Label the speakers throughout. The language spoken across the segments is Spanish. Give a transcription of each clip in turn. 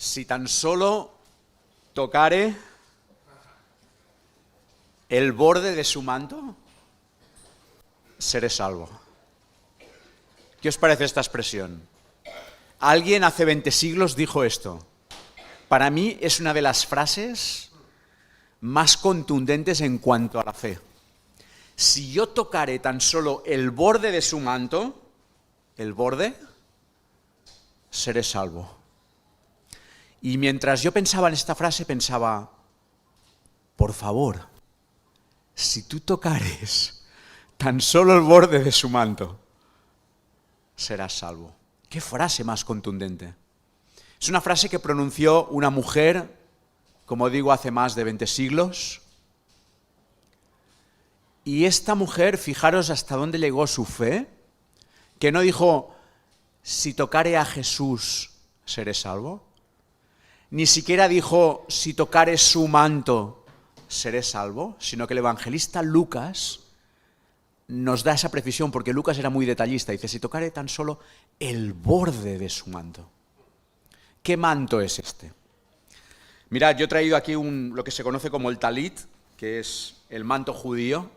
Speaker 1: Si tan solo tocare el borde de su manto, seré salvo. ¿Qué os parece esta expresión? Alguien hace 20 siglos dijo esto. Para mí es una de las frases más contundentes en cuanto a la fe. Si yo tocare tan solo el borde de su manto, el borde, seré salvo. Y mientras yo pensaba en esta frase, pensaba, por favor, si tú tocares tan solo el borde de su manto, serás salvo. ¿Qué frase más contundente? Es una frase que pronunció una mujer, como digo, hace más de 20 siglos. Y esta mujer, fijaros hasta dónde llegó su fe, que no dijo, si tocare a Jesús, seré salvo. Ni siquiera dijo, si tocare su manto, seré salvo, sino que el evangelista Lucas nos da esa precisión, porque Lucas era muy detallista, dice, si tocare tan solo el borde de su manto. ¿Qué manto es este? Mirad, yo he traído aquí lo que se conoce como el talit, que es el manto judío.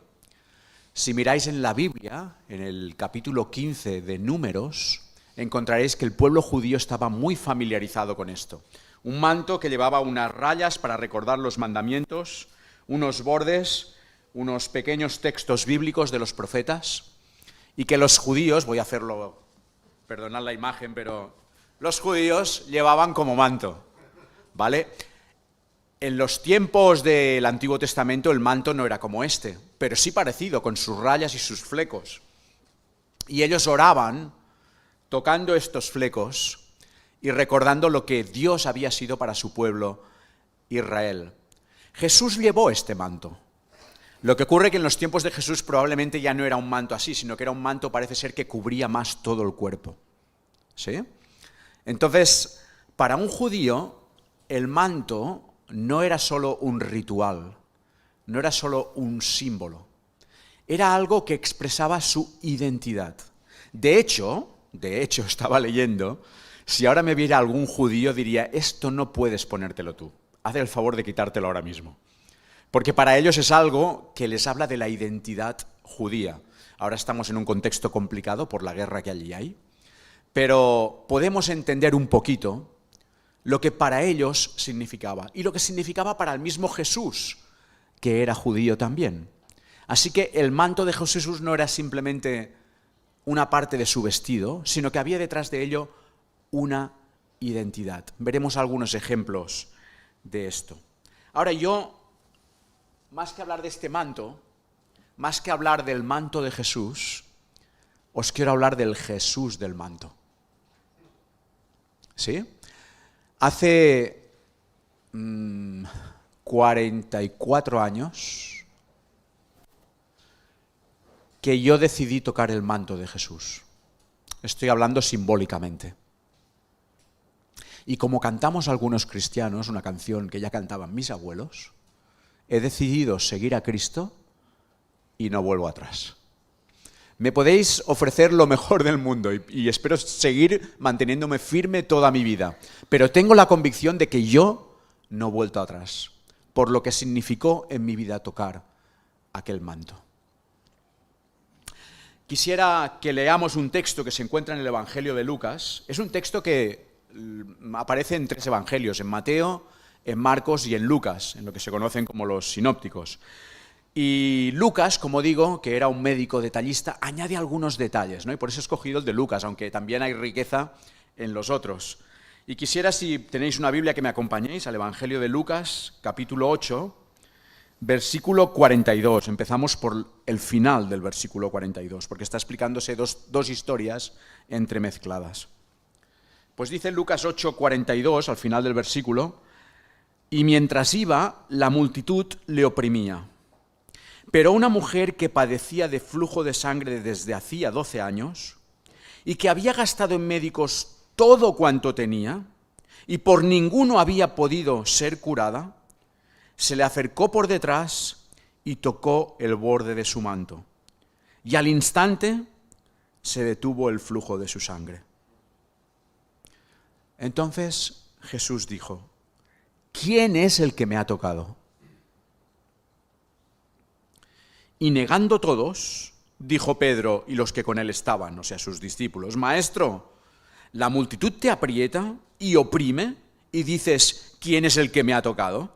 Speaker 1: Si miráis en la Biblia, en el capítulo 15 de Números, encontraréis que el pueblo judío estaba muy familiarizado con esto. Un manto que llevaba unas rayas para recordar los mandamientos, unos bordes, unos pequeños textos bíblicos de los profetas, y que los judíos, voy a hacerlo, perdonad la imagen, pero los judíos llevaban como manto, ¿vale? En los tiempos del Antiguo Testamento el manto no era como este, pero sí parecido, con sus rayas y sus flecos. Y ellos oraban tocando estos flecos y recordando lo que Dios había sido para su pueblo Israel. Jesús llevó este manto. Lo que ocurre es que en los tiempos de Jesús probablemente ya no era un manto así, sino que era un manto, parece ser, que cubría más todo el cuerpo. ¿Sí? Entonces, para un judío, el manto no era solo un ritual, no era solo un símbolo, era algo que expresaba su identidad. De hecho, estaba leyendo, si ahora me viera algún judío diría, esto no puedes ponértelo tú, haz el favor de quitártelo ahora mismo. Porque para ellos es algo que les habla de la identidad judía. Ahora estamos en un contexto complicado por la guerra que allí hay, pero podemos entender un poquito lo que para ellos significaba y lo que significaba para el mismo Jesús, que era judío también. Así que el manto de Jesús no era simplemente una parte de su vestido, sino que había detrás de ello una identidad. Veremos algunos ejemplos de esto. Ahora yo, más que hablar de este manto, más que hablar del manto de Jesús, os quiero hablar del Jesús del manto. ¿Sí? Hace 44 años que yo decidí tocar el manto de Jesús. Estoy hablando simbólicamente. Y como cantamos algunos cristianos, una canción que ya cantaban mis abuelos, he decidido seguir a Cristo y no vuelvo atrás. Me podéis ofrecer lo mejor del mundo y espero seguir manteniéndome firme toda mi vida, pero tengo la convicción de que yo no he vuelto atrás, por lo que significó en mi vida tocar aquel manto. Quisiera que leamos un texto que se encuentra en el Evangelio de Lucas. Es un texto que aparece en 3 evangelios, en Mateo, en Marcos y en Lucas, en lo que se conocen como los sinópticos. Y Lucas, como digo, que era un médico detallista, añade algunos detalles, ¿no? Y por eso he escogido el de Lucas, aunque también hay riqueza en los otros. Y quisiera, si tenéis una Biblia, que me acompañéis al Evangelio de Lucas, capítulo 8, versículo 42. Empezamos por el final del versículo 42, porque está explicándose dos historias entremezcladas. Pues dice Lucas 8, 42, al final del versículo, y mientras iba, la multitud le oprimía. Pero una mujer que padecía de flujo de sangre desde hacía 12 años y que había gastado en médicos todo cuanto tenía y por ninguno había podido ser curada, se le acercó por detrás y tocó el borde de su manto. Y al instante se detuvo el flujo de su sangre. Entonces Jesús dijo: ¿quién es el que me ha tocado? Y negando todos, dijo Pedro y los que con él estaban, o sea, sus discípulos: Maestro, la multitud te aprieta y oprime y dices: ¿quién es el que me ha tocado?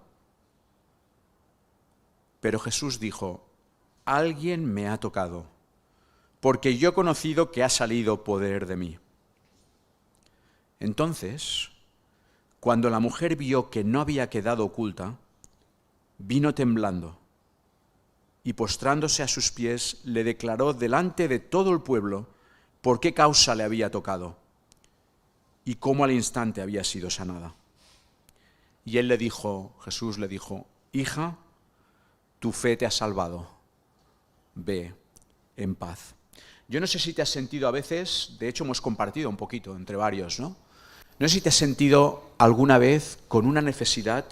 Speaker 1: Pero Jesús dijo: alguien me ha tocado, porque yo he conocido que ha salido poder de mí. Entonces, cuando la mujer vio que no había quedado oculta, vino temblando y postrándose a sus pies le declaró delante de todo el pueblo por qué causa le había tocado y cómo al instante había sido sanada. Y él le dijo, Jesús le dijo: hija, tu fe te ha salvado, ve en paz. Yo no sé si te has sentido a veces, de hecho hemos compartido un poquito entre varios, ¿no? No sé si te has sentido alguna vez con una necesidad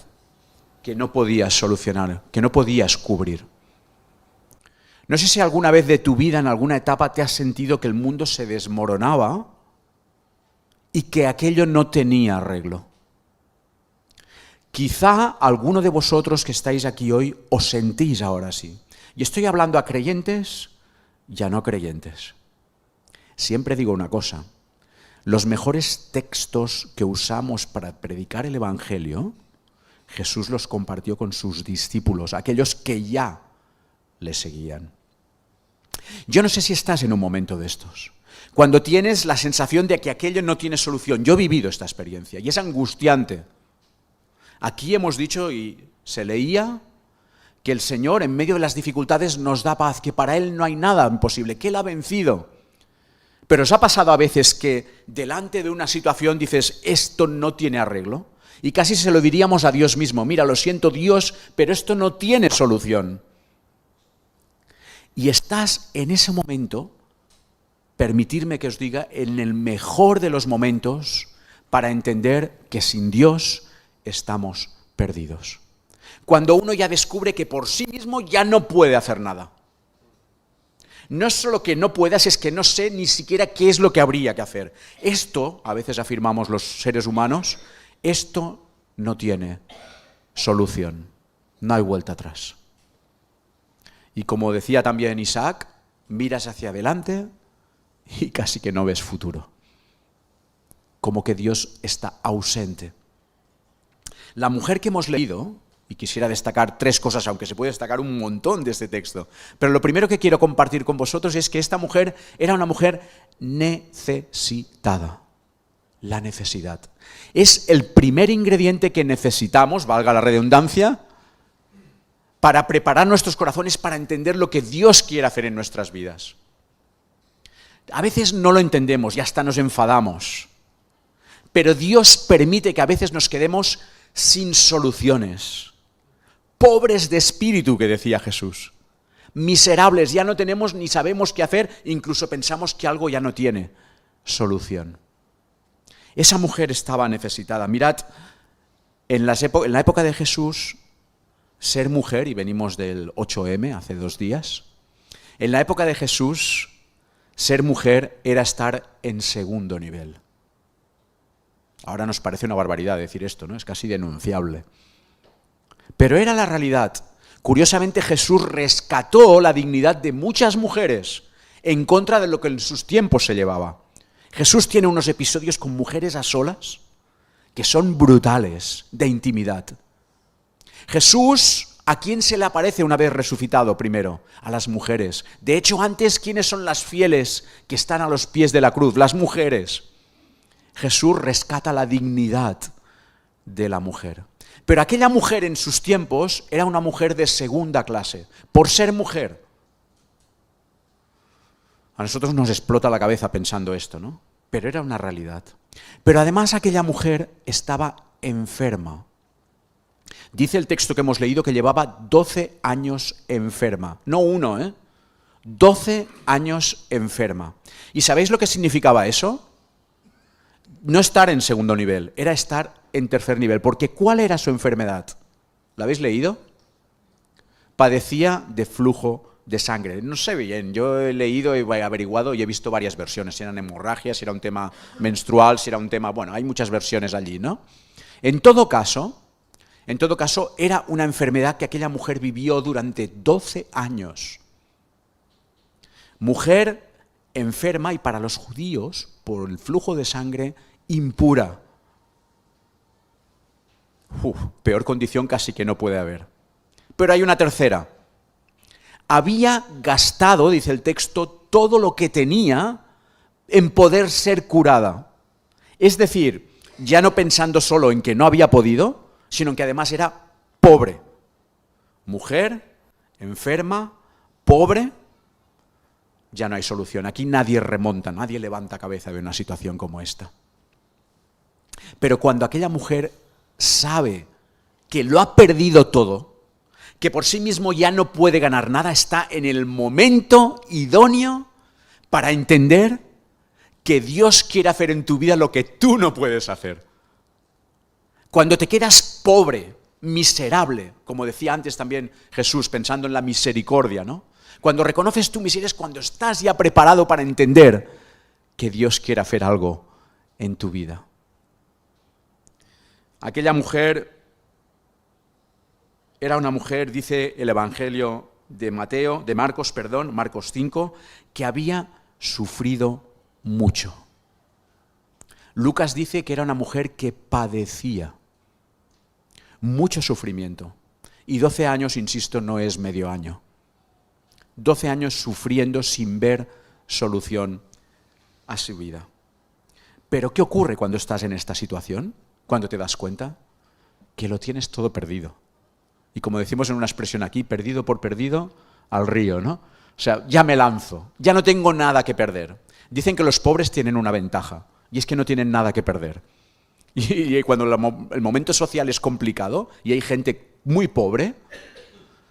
Speaker 1: que no podías solucionar, que no podías cubrir. No sé si alguna vez de tu vida, en alguna etapa, te has sentido que el mundo se desmoronaba y que aquello no tenía arreglo. Quizá alguno de vosotros que estáis aquí hoy os sentís ahora así. Y estoy hablando a creyentes y a no creyentes. Siempre digo una cosa: los mejores textos que usamos para predicar el Evangelio, Jesús los compartió con sus discípulos, aquellos que ya le seguían. Yo no sé si estás en un momento de estos, cuando tienes la sensación de que aquello no tiene solución. Yo he vivido esta experiencia y es angustiante. Aquí hemos dicho, y se leía, que el Señor en medio de las dificultades nos da paz, que para Él no hay nada imposible, que Él ha vencido. Pero ¿os ha pasado a veces que delante de una situación dices: esto no tiene arreglo? Y casi se lo diríamos a Dios mismo: mira, lo siento Dios, pero esto no tiene solución. Y estás en ese momento, permitidme que os diga, en el mejor de los momentos para entender que sin Dios estamos perdidos. Cuando uno ya descubre que por sí mismo ya no puede hacer nada. No es solo que no puedas, es que no sé ni siquiera qué es lo que habría que hacer. Esto, a veces afirmamos los seres humanos, esto no tiene solución. No hay vuelta atrás. Y como decía también Isaac, miras hacia adelante y casi que no ves futuro. Como que Dios está ausente. La mujer que hemos leído, y quisiera destacar tres cosas, aunque se puede destacar un montón de este texto, pero lo primero que quiero compartir con vosotros es que esta mujer era una mujer necesitada. La necesidad. Es el primer ingrediente que necesitamos, valga la redundancia, para preparar nuestros corazones para entender lo que Dios quiere hacer en nuestras vidas. A veces no lo entendemos y hasta nos enfadamos, pero Dios permite que a veces nos quedemos sin soluciones. Pobres de espíritu, que decía Jesús. Miserables, ya no tenemos ni sabemos qué hacer, incluso pensamos que algo ya no tiene solución. Esa mujer estaba necesitada. Mirad, en la época de Jesús, ser mujer, y venimos del 8M hace 2 días, en la época de Jesús, ser mujer era estar en segundo nivel. Ahora nos parece una barbaridad decir esto, ¿no? Es casi denunciable. Pero era la realidad. Curiosamente, Jesús rescató la dignidad de muchas mujeres en contra de lo que en sus tiempos se llevaba. Jesús tiene unos episodios con mujeres a solas que son brutales, de intimidad. Jesús, ¿a quién se le aparece una vez resucitado primero? A las mujeres. De hecho, antes, ¿quiénes son las fieles que están a los pies de la cruz? Las mujeres. Jesús rescata la dignidad de la mujer. Pero aquella mujer en sus tiempos era una mujer de segunda clase, por ser mujer. A nosotros nos explota la cabeza pensando esto, ¿no? Pero era una realidad. Pero además aquella mujer estaba enferma. Dice el texto que hemos leído que llevaba 12 años enferma. No uno, 12 años enferma. ¿Y sabéis lo que significaba eso? No estar en segundo nivel, era estar en tercer nivel. Porque ¿cuál era su enfermedad? ¿La habéis leído? Padecía de flujo de sangre. No sé bien, yo he leído, he averiguado y he visto varias versiones. Si eran hemorragias, si era un tema menstrual, si era un tema... Bueno, hay muchas versiones allí, ¿no? En todo caso, era una enfermedad que aquella mujer vivió durante 12 años. Mujer enferma y para los judíos, por el flujo de sangre, impura. Peor condición casi que no puede haber. Pero hay una tercera. Había gastado, dice el texto, todo lo que tenía en poder ser curada. Es decir, ya no pensando solo en que no había podido, sino en que además era pobre. Mujer, enferma, pobre, ya no hay solución. Aquí nadie remonta, nadie levanta cabeza de una situación como esta. Pero cuando aquella mujer sabe que lo ha perdido todo, que por sí mismo ya no puede ganar nada, está en el momento idóneo para entender que Dios quiere hacer en tu vida lo que tú no puedes hacer. Cuando te quedas pobre, miserable, como decía antes también Jesús, pensando en la misericordia, ¿no? Cuando reconoces tu miseria es cuando estás ya preparado para entender que Dios quiere hacer algo en tu vida. Aquella mujer era una mujer, dice el Evangelio de Marcos 5, que había sufrido mucho. Lucas dice que era una mujer que padecía mucho sufrimiento. Y 12 años, insisto, no es medio año. 12 años sufriendo sin ver solución a su vida. Pero ¿qué ocurre cuando estás en esta situación? Cuando te das cuenta que lo tienes todo perdido. Y como decimos en una expresión aquí, perdido por perdido, al río, ¿no? O sea, ya me lanzo, ya no tengo nada que perder. Dicen que los pobres tienen una ventaja, y es que no tienen nada que perder. Y cuando el momento social es complicado, y hay gente muy pobre,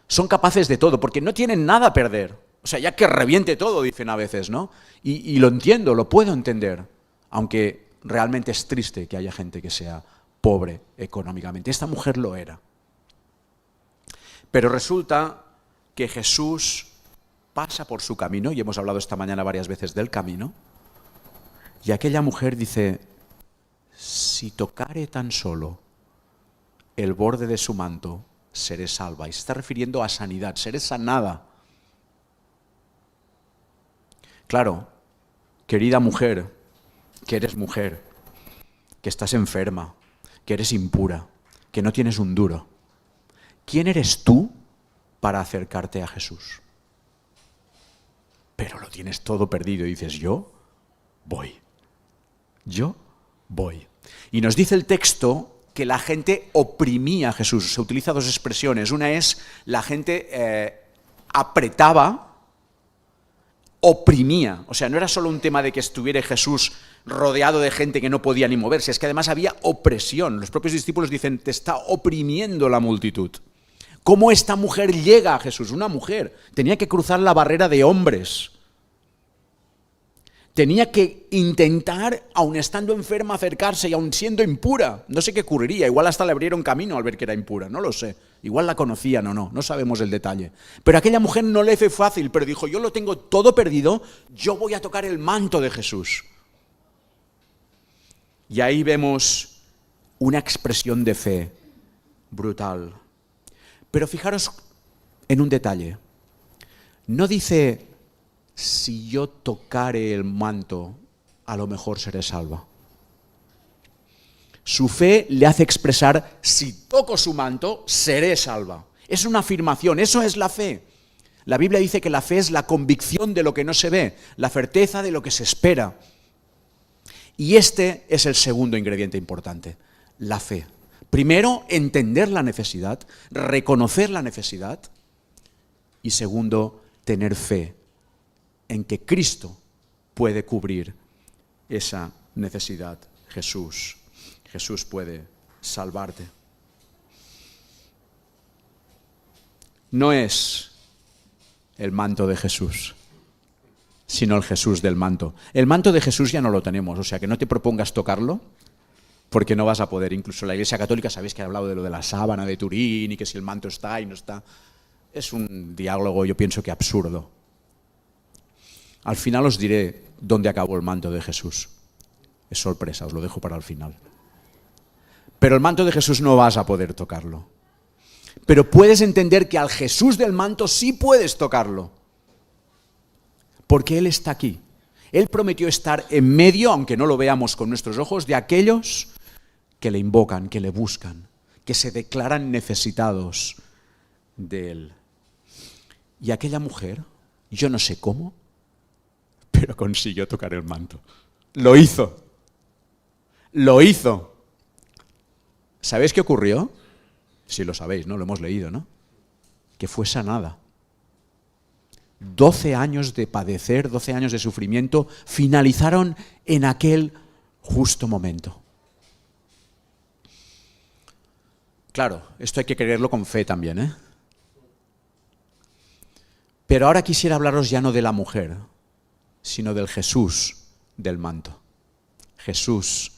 Speaker 1: son capaces de todo, porque no tienen nada a perder. O sea, ya que reviente todo, dicen a veces, ¿no? Y lo entiendo, lo puedo entender, aunque realmente es triste que haya gente que sea pobre económicamente. Esta mujer lo era. Pero resulta que Jesús pasa por su camino, y hemos hablado esta mañana varias veces del camino, y aquella mujer dice, si tocare tan solo el borde de su manto, seré salva. Y se está refiriendo a sanidad, seré sanada. Claro, querida mujer, que eres mujer, que estás enferma, que eres impura, que no tienes un duro. ¿Quién eres tú para acercarte a Jesús? Pero lo tienes todo perdido y dices, yo voy. Y nos dice el texto que la gente oprimía a Jesús. Se utiliza dos expresiones. Una es, la gente apretaba, oprimía. O sea, no era solo un tema de que estuviera Jesús rodeado de gente que no podía ni moverse, es que además había opresión. Los propios discípulos dicen, te está oprimiendo la multitud. ¿Cómo esta mujer llega a Jesús? Una mujer tenía que cruzar la barrera de hombres. Tenía que intentar, aun estando enferma, acercarse y aun siendo impura. No sé qué ocurriría, igual hasta le abrieron camino al ver que era impura, no lo sé. Igual la conocían o no, no sabemos el detalle. Pero a aquella mujer no le fue fácil, pero dijo, yo lo tengo todo perdido, yo voy a tocar el manto de Jesús. Y ahí vemos una expresión de fe brutal. Pero fijaros en un detalle. No dice, si yo tocare el manto, a lo mejor seré salva. Su fe le hace expresar, si toco su manto, seré salva. Es una afirmación, eso es la fe. La Biblia dice que la fe es la convicción de lo que no se ve, la certeza de lo que se espera. Y este es el segundo ingrediente importante, la fe. Primero, entender la necesidad, reconocer la necesidad. Y segundo, tener fe en que Cristo puede cubrir esa necesidad. Jesús puede salvarte. No es el manto de Jesús, sino el Jesús del manto. El manto de Jesús ya no lo tenemos, o sea que no te propongas tocarlo, porque no vas a poder. Incluso la Iglesia Católica, sabéis que ha hablado de lo de la sábana de Turín y que si el manto está y no está. Es un diálogo, yo pienso que absurdo. Al final os diré dónde acabó el manto de Jesús. Es sorpresa, os lo dejo para el final. Pero el manto de Jesús no vas a poder tocarlo. Pero puedes entender que al Jesús del manto sí puedes tocarlo. Porque Él está aquí. Él prometió estar en medio, aunque no lo veamos con nuestros ojos, de aquellos que le invocan, que le buscan, que se declaran necesitados de Él. Y aquella mujer, yo no sé cómo, pero consiguió tocar el manto. Lo hizo. Lo hizo. ¿Sabéis qué ocurrió? Si lo sabéis, ¿no? Lo hemos leído, ¿no? Que fue sanada. 12 años de padecer, 12 años de sufrimiento, finalizaron en aquel justo momento. Claro, esto hay que creerlo con fe también, ¿eh? Pero ahora quisiera hablaros ya no de la mujer, sino del Jesús del manto. Jesús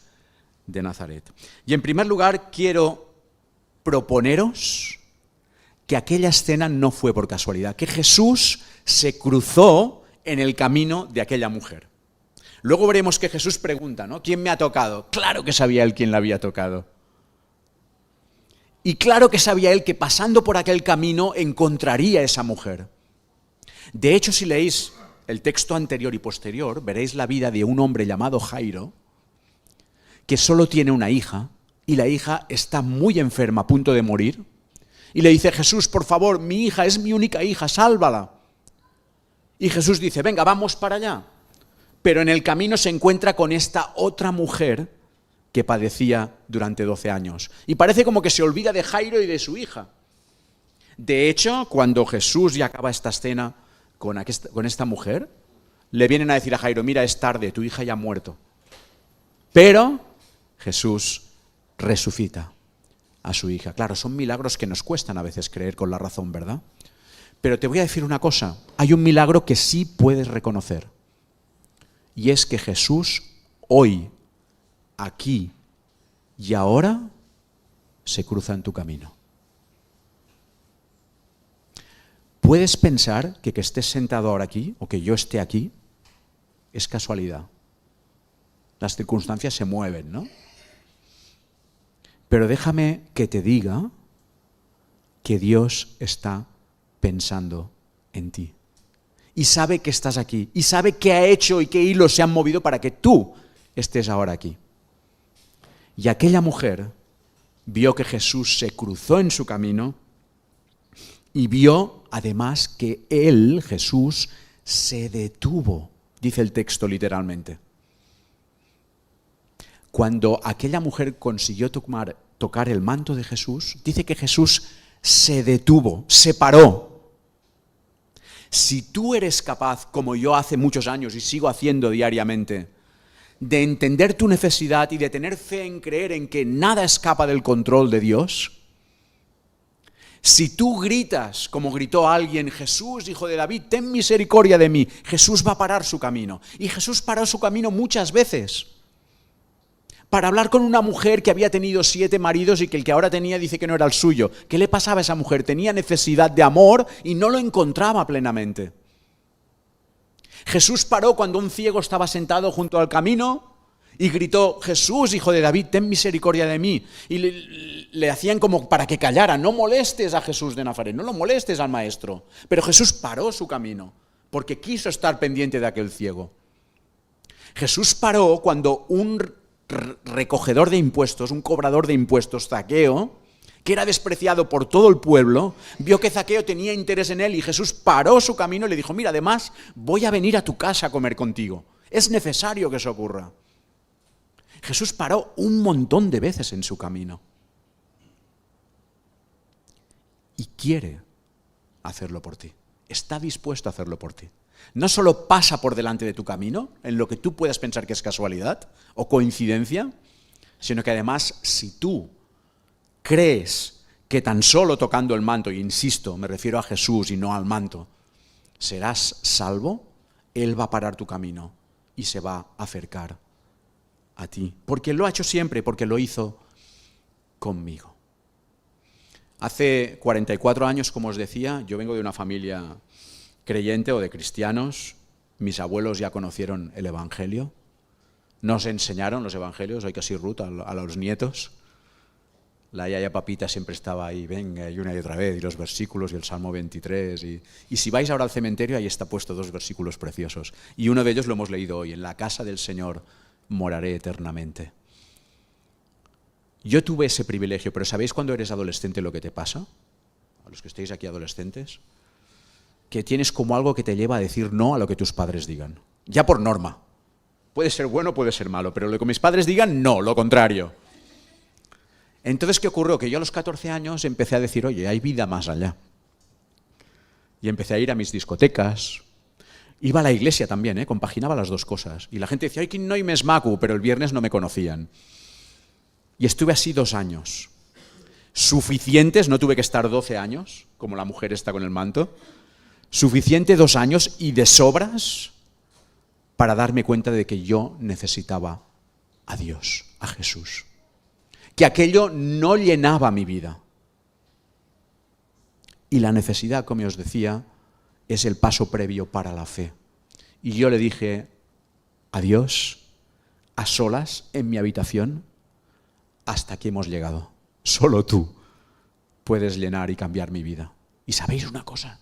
Speaker 1: de Nazaret. Y en primer lugar quiero proponeros que aquella escena no fue por casualidad, que Jesús se cruzó en el camino de aquella mujer. Luego veremos que Jesús pregunta, ¿no? ¿Quién me ha tocado? Claro que sabía él quién la había tocado. Y claro que sabía él que pasando por aquel camino encontraría a esa mujer. De hecho, si leéis el texto anterior y posterior, veréis la vida de un hombre llamado Jairo, que solo tiene una hija, y la hija está muy enferma, a punto de morir, y le dice, Jesús, por favor, mi hija es mi única hija, sálvala. Y Jesús dice, venga, vamos para allá. Pero en el camino se encuentra con esta otra mujer que padecía durante 12 años. Y parece como que se olvida de Jairo y de su hija. De hecho, cuando Jesús ya acaba esta escena con esta mujer, le vienen a decir a Jairo, mira, es tarde, tu hija ya ha muerto. Pero Jesús resucita a su hija. Claro, son milagros que nos cuestan a veces creer con la razón, ¿verdad? Pero te voy a decir una cosa, hay un milagro que sí puedes reconocer. Y es que Jesús hoy, aquí y ahora, se cruza en tu camino. Puedes pensar que estés sentado ahora aquí, o que yo esté aquí, es casualidad. Las circunstancias se mueven, ¿no? Pero déjame que te diga que Dios está pensando en ti. Y sabe que estás aquí. Y sabe qué ha hecho y qué hilos se han movido para que tú estés ahora aquí. Y aquella mujer vio que Jesús se cruzó en su camino y vio además que él, Jesús, se detuvo, dice el texto literalmente. Cuando aquella mujer consiguió tocar el manto de Jesús, dice que Jesús se detuvo, se paró. Si tú eres capaz, como yo hace muchos años y sigo haciendo diariamente, de entender tu necesidad y de tener fe en creer en que nada escapa del control de Dios, si tú gritas, como gritó alguien, Jesús, hijo de David, ten misericordia de mí, Jesús va a parar su camino. Y Jesús paró su camino muchas veces para hablar con una mujer que había tenido 7 maridos y que el que ahora tenía dice que no era el suyo. ¿Qué le pasaba a esa mujer? Tenía necesidad de amor y no lo encontraba plenamente. Jesús paró cuando un ciego estaba sentado junto al camino y gritó, Jesús, hijo de David, ten misericordia de mí. Y le hacían como para que callara, no molestes a Jesús de Nazaret, no lo molestes al maestro. Pero Jesús paró su camino porque quiso estar pendiente de aquel ciego. Jesús paró cuando un recogedor de impuestos, un cobrador de impuestos, Zaqueo, que era despreciado por todo el pueblo, vio que Zaqueo tenía interés en él y Jesús paró su camino y le dijo, mira, además voy a venir a tu casa a comer contigo. Es necesario que eso ocurra. Jesús paró un montón de veces en su camino. Y quiere hacerlo por ti. Está dispuesto a hacerlo por ti. No solo pasa por delante de tu camino, en lo que tú puedas pensar que es casualidad o coincidencia, sino que además, si tú crees que tan solo tocando el manto, y insisto, me refiero a Jesús y no al manto, serás salvo, Él va a parar tu camino y se va a acercar a ti. Porque lo ha hecho siempre, porque lo hizo conmigo. Hace 44 años, como os decía, yo vengo de una familia creyente o de cristianos. Mis abuelos ya conocieron el Evangelio. Nos enseñaron los Evangelios, hoy casi Ruth, a los nietos. La yaya Papita siempre estaba ahí, venga, y una y otra vez, y los versículos, y el Salmo 23. Y si vais ahora al cementerio, ahí está puesto 2 versículos preciosos. Y uno de ellos lo hemos leído hoy, en la casa del Señor moraré eternamente. Yo tuve ese privilegio, pero ¿sabéis cuando eres adolescente lo que te pasa? A los que estéis aquí adolescentes, que tienes como algo que te lleva a decir no a lo que tus padres digan. Ya por norma. Puede ser bueno, puede ser malo, pero lo que mis padres digan, no, lo contrario. Entonces, ¿qué ocurrió? Que yo a los 14 años empecé a decir, oye, hay vida más allá. Y empecé a ir a mis discotecas. Iba a la iglesia también, compaginaba las 2 cosas. Y la gente decía, ay, que no hay mes macu, pero el viernes no me conocían. Y estuve así 2 años. Suficientes, no tuve que estar 12 años, como la mujer está con el manto. Suficiente 2 años y de sobras para darme cuenta de que yo necesitaba a Dios, a Jesús. Que aquello no llenaba mi vida. Y la necesidad, como os decía, es el paso previo para la fe. Y yo le dije a Dios, a solas, en mi habitación, hasta aquí hemos llegado. Solo tú puedes llenar y cambiar mi vida. ¿Y sabéis una cosa?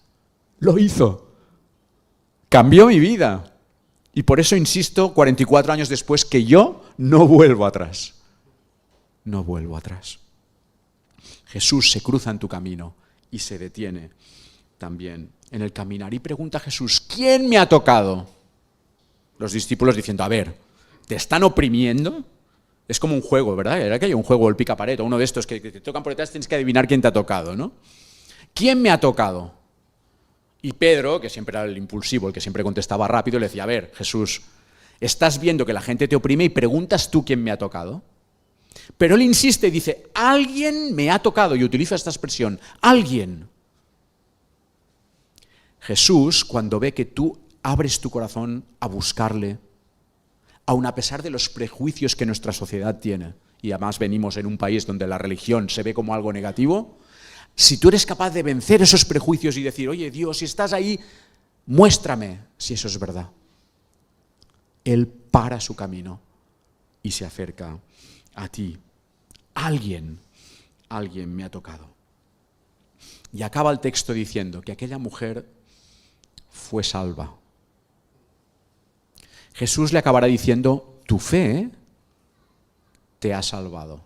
Speaker 1: Lo hizo. Cambió mi vida. Y por eso insisto, 44 años después, que yo no vuelvo atrás. No vuelvo atrás. Jesús se cruza en tu camino y se detiene también en el caminar. Y pregunta a Jesús, ¿quién me ha tocado? Los discípulos diciendo, a ver, ¿te están oprimiendo? Es como un juego, ¿verdad? Era que hay un juego, el picapared, o uno de estos que te tocan por detrás, tienes que adivinar quién te ha tocado, ¿no? ¿Quién me ha tocado? Y Pedro, que siempre era el impulsivo, el que siempre contestaba rápido, le decía, a ver, Jesús, estás viendo que la gente te oprime y preguntas tú quién me ha tocado. Pero él insiste y dice, alguien me ha tocado, y utiliza esta expresión, alguien. Jesús, cuando ve que tú abres tu corazón a buscarle, aun a pesar de los prejuicios que nuestra sociedad tiene, y además venimos en un país donde la religión se ve como algo negativo, si tú eres capaz de vencer esos prejuicios y decir, oye Dios, si estás ahí, muéstrame si eso es verdad. Él para su camino y se acerca a ti. Alguien me ha tocado. Y acaba el texto diciendo que aquella mujer fue salva. Jesús le acabará diciendo, tu fe te ha salvado.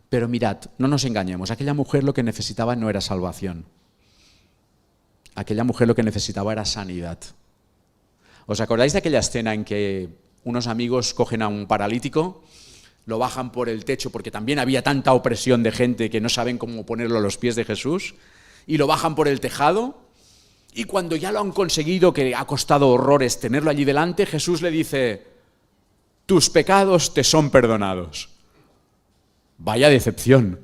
Speaker 1: Pero mirad, no nos engañemos, aquella mujer lo que necesitaba no era salvación. Aquella mujer lo que necesitaba era sanidad. ¿Os acordáis de aquella escena en que unos amigos cogen a un paralítico, lo bajan por el techo porque también había tanta opresión de gente que no saben cómo ponerlo a los pies de Jesús, y lo bajan por el tejado, y cuando ya lo han conseguido, que ha costado horrores tenerlo allí delante, Jesús le dice, tus pecados te son perdonados. Vaya decepción.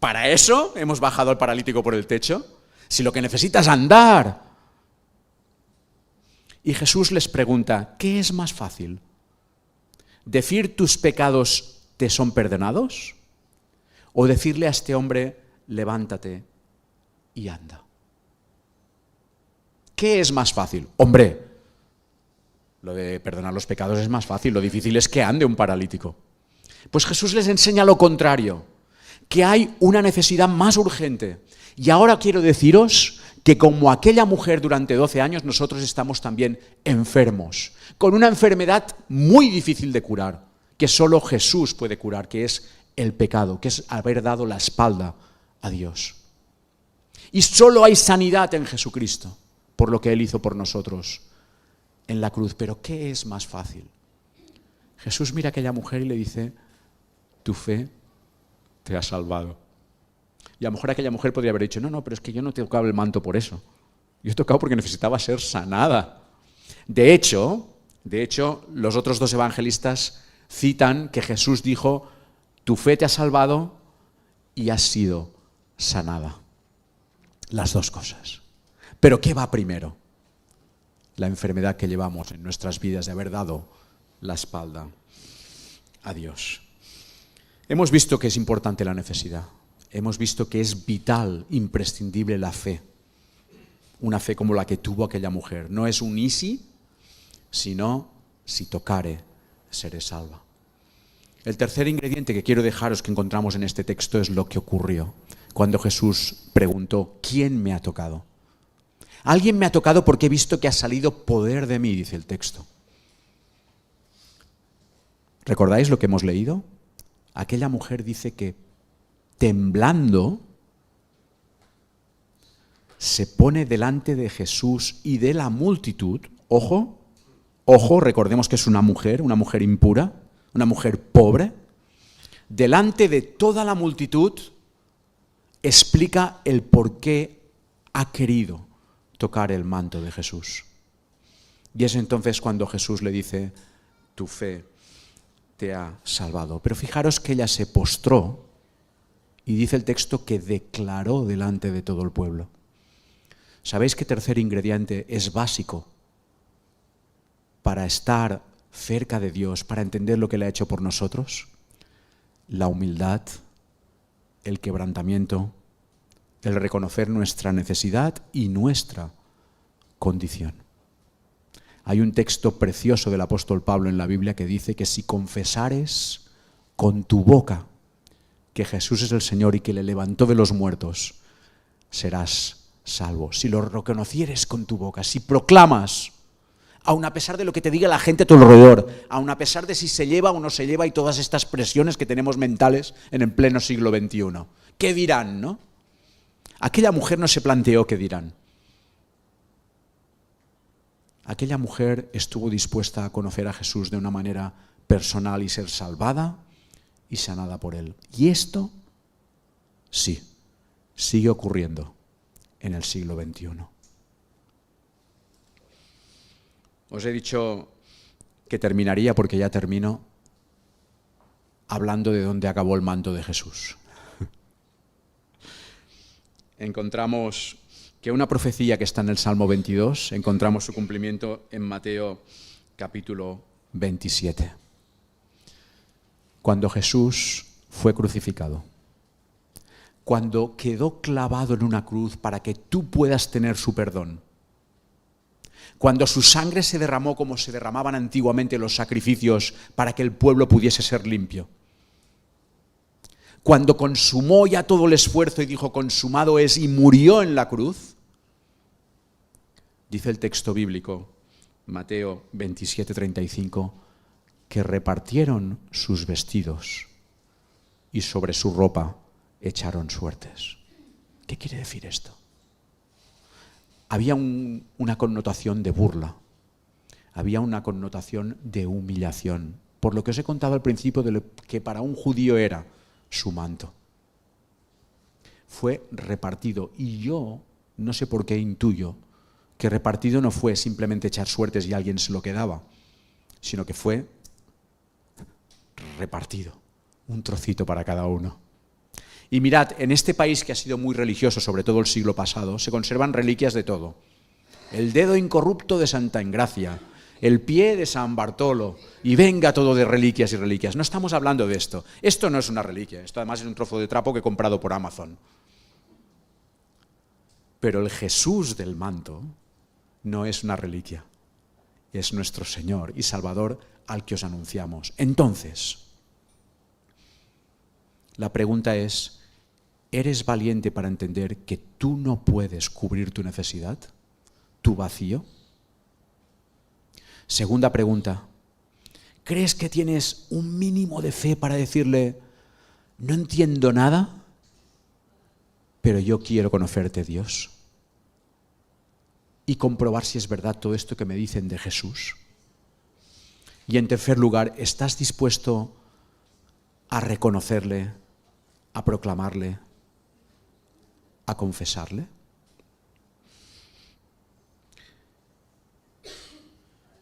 Speaker 1: ¿Para eso hemos bajado al paralítico por el techo? Si lo que necesita es andar. Y Jesús les pregunta, ¿qué es más fácil? ¿Decir tus pecados te son perdonados? ¿O decirle a este hombre, levántate y anda? ¿Qué es más fácil? Hombre, lo de perdonar los pecados es más fácil, lo difícil es que ande un paralítico. Pues Jesús les enseña lo contrario, que hay una necesidad más urgente. Y ahora quiero deciros que como aquella mujer durante 12 años, nosotros estamos también enfermos, con una enfermedad muy difícil de curar, que solo Jesús puede curar, que es el pecado, que es haber dado la espalda a Dios. Y solo hay sanidad en Jesucristo, por lo que Él hizo por nosotros en la cruz. Pero ¿qué es más fácil? Jesús mira a aquella mujer y le dice, tu fe te ha salvado. Y a lo mejor aquella mujer podría haber dicho, no, pero es que yo no he tocado el manto por eso. Yo he tocado porque necesitaba ser sanada. De hecho, los otros 2 evangelistas citan que Jesús dijo, tu fe te ha salvado y has sido sanada. Las 2 cosas. Pero ¿qué va primero? La enfermedad que llevamos en nuestras vidas de haber dado la espalda a Dios. Hemos visto que es importante la necesidad. Hemos visto que es vital, imprescindible la fe. Una fe como la que tuvo aquella mujer. No es un easy, sino si tocare, seré salva. El tercer ingrediente que quiero dejaros que encontramos en este texto es lo que ocurrió cuando Jesús preguntó, ¿quién me ha tocado? Alguien me ha tocado porque he visto que ha salido poder de mí, dice el texto. ¿Recordáis lo que hemos leído? Aquella mujer dice que, temblando, se pone delante de Jesús y de la multitud. Ojo, recordemos que es una mujer impura, una mujer pobre. Delante de toda la multitud explica el por qué ha querido tocar el manto de Jesús. Y es entonces cuando Jesús le dice, tu fe te ha salvado. Pero fijaros que ella se postró y dice el texto que declaró delante de todo el pueblo. ¿Sabéis qué tercer ingrediente es básico para estar cerca de Dios, para entender lo que Él ha hecho por nosotros? La humildad, el quebrantamiento, el reconocer nuestra necesidad y nuestra condición. Hay un texto precioso del apóstol Pablo en la Biblia que dice que si confesares con tu boca que Jesús es el Señor y que le levantó de los muertos, serás salvo. Si lo reconocieres con tu boca, si proclamas, aun a pesar de lo que te diga la gente a tu alrededor, aun a pesar de si se lleva o no se lleva y todas estas presiones que tenemos mentales en el pleno siglo XXI. ¿Qué dirán, no? Aquella mujer no se planteó qué dirán. Aquella mujer estuvo dispuesta a conocer a Jesús de una manera personal y ser salvada y sanada por Él. Y esto, sí, sigue ocurriendo en el siglo XXI. Os he dicho que terminaría, porque ya termino, hablando de dónde acabó el manto de Jesús. Encontramos que una profecía que está en el Salmo 22, encontramos su cumplimiento en Mateo capítulo 27. Cuando Jesús fue crucificado, cuando quedó clavado en una cruz para que tú puedas tener su perdón, cuando su sangre se derramó como se derramaban antiguamente los sacrificios para que el pueblo pudiese ser limpio, cuando consumó ya todo el esfuerzo y dijo consumado es y murió en la cruz, dice el texto bíblico, Mateo 27:35, que repartieron sus vestidos y sobre su ropa echaron suertes. ¿Qué quiere decir esto? Había una connotación de burla, había una connotación de humillación, por lo que os he contado al principio de lo que para un judío era su manto. Fue repartido y yo no sé por qué intuyo que repartido no fue simplemente echar suertes y alguien se lo quedaba, sino que fue repartido, un trocito para cada uno. Y mirad, en este país que ha sido muy religioso, sobre todo el siglo pasado, se conservan reliquias de todo. El dedo incorrupto de Santa Engracia, el pie de San Bartolo, y venga todo de reliquias y reliquias. No estamos hablando de esto. Esto no es una reliquia, esto además es un trozo de trapo que he comprado por Amazon. Pero el Jesús del manto no es una reliquia, es nuestro Señor y Salvador al que os anunciamos. Entonces, la pregunta es, ¿eres valiente para entender que tú no puedes cubrir tu necesidad, tu vacío? Segunda pregunta, ¿crees que tienes un mínimo de fe para decirle, no entiendo nada, pero yo quiero conocerte, Dios? Y comprobar si es verdad todo esto que me dicen de Jesús. Y en tercer lugar, ¿estás dispuesto a reconocerle, a proclamarle, a confesarle?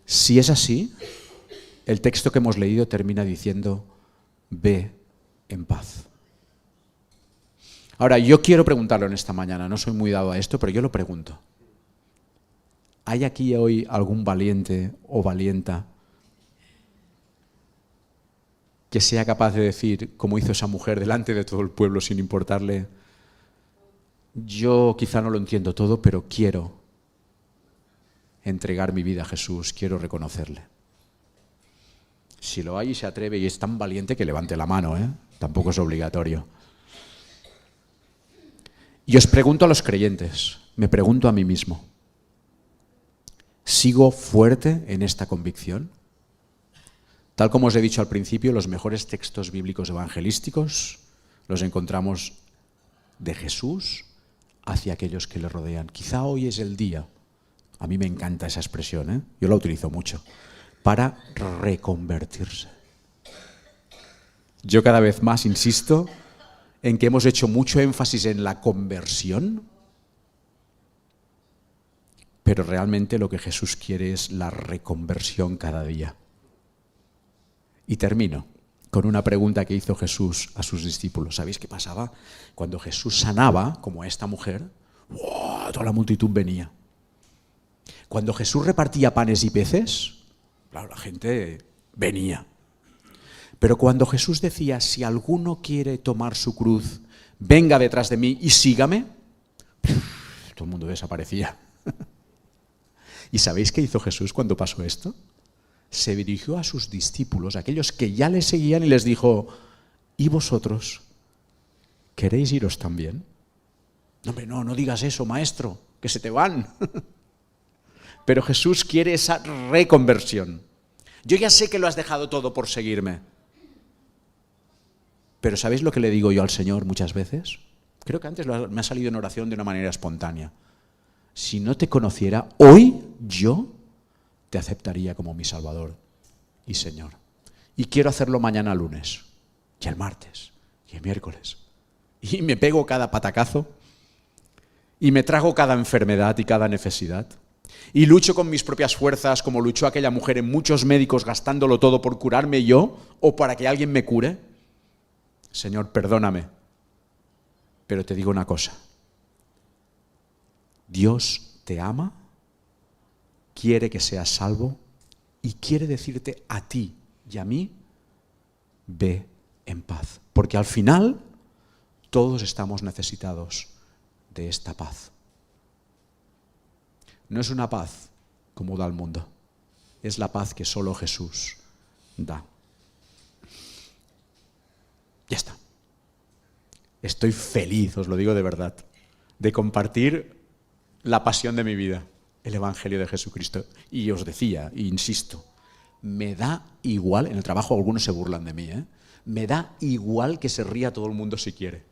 Speaker 1: Si es así, el texto que hemos leído termina diciendo, ve en paz. Ahora, yo quiero preguntarlo en esta mañana, no soy muy dado a esto, pero yo lo pregunto. ¿Hay aquí hoy algún valiente o valienta que sea capaz de decir, como hizo esa mujer delante de todo el pueblo sin importarle, yo quizá no lo entiendo todo, pero quiero entregar mi vida a Jesús, quiero reconocerle? Si lo hay y se atreve y es tan valiente, que levante la mano, ¿eh? Tampoco es obligatorio. Y os pregunto a los creyentes, me pregunto a mí mismo, ¿sigo fuerte en esta convicción? Tal como os he dicho al principio, los mejores textos bíblicos evangelísticos los encontramos de Jesús hacia aquellos que le rodean. Quizá hoy es el día, a mí me encanta esa expresión, ¿eh? Yo la utilizo mucho, para reconvertirse. Yo cada vez más insisto en que hemos hecho mucho énfasis en la conversión, pero realmente lo que Jesús quiere es la reconversión cada día. Y termino con una pregunta que hizo Jesús a sus discípulos. ¿Sabéis qué pasaba? Cuando Jesús sanaba, como a esta mujer, ¡wow!, toda la multitud venía. Cuando Jesús repartía panes y peces, claro, la gente venía. Pero cuando Jesús decía, si alguno quiere tomar su cruz, venga detrás de mí y sígame, todo el mundo desaparecía. ¿Y sabéis qué hizo Jesús cuando pasó esto? Se dirigió a sus discípulos, aquellos que ya le seguían, y les dijo, ¿y vosotros queréis iros también? No, hombre, no digas eso, maestro, que se te van. Pero Jesús quiere esa reconversión. Yo ya sé que lo has dejado todo por seguirme. Pero ¿sabéis lo que le digo yo al Señor muchas veces? Creo que antes me ha salido en oración de una manera espontánea. Si no te conociera, hoy yo te aceptaría como mi Salvador y Señor. Y quiero hacerlo mañana lunes, y el martes, y el miércoles. Y me pego cada patacazo, y me trago cada enfermedad y cada necesidad. Y lucho con mis propias fuerzas, como luchó aquella mujer en muchos médicos, gastándolo todo por curarme yo, o para que alguien me cure. Señor, perdóname. Pero te digo una cosa. Dios te ama, quiere que seas salvo y quiere decirte a ti y a mí, ve en paz. Porque al final todos estamos necesitados de esta paz. No es una paz como da el mundo, es la paz que solo Jesús da. Ya está. Estoy feliz, os lo digo de verdad, de compartir la pasión de mi vida, el Evangelio de Jesucristo. Y os decía, e insisto, me da igual, en el trabajo algunos se burlan de mí, me da igual que se ría todo el mundo si quiere.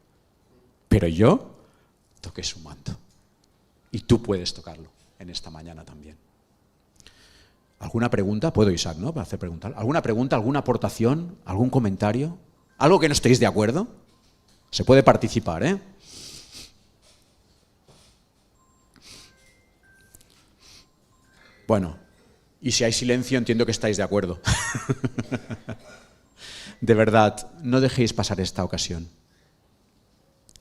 Speaker 1: Pero yo toqué su manto. Y tú puedes tocarlo en esta mañana también. ¿Alguna pregunta? Puedo, Isaac, ¿no? Para hacer preguntar. ¿Alguna pregunta, alguna aportación, algún comentario? ¿Algo que no estéis de acuerdo? Se puede participar, ¿eh? Bueno, y si hay silencio entiendo que estáis de acuerdo. De verdad, no dejéis pasar esta ocasión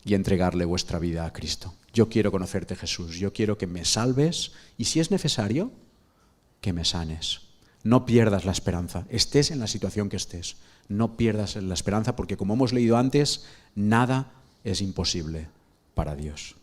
Speaker 1: y entregarle vuestra vida a Cristo. Yo quiero conocerte, Jesús, yo quiero que me salves y si es necesario, que me sanes. No pierdas la esperanza, estés en la situación que estés, no pierdas la esperanza porque como hemos leído antes, nada es imposible para Dios.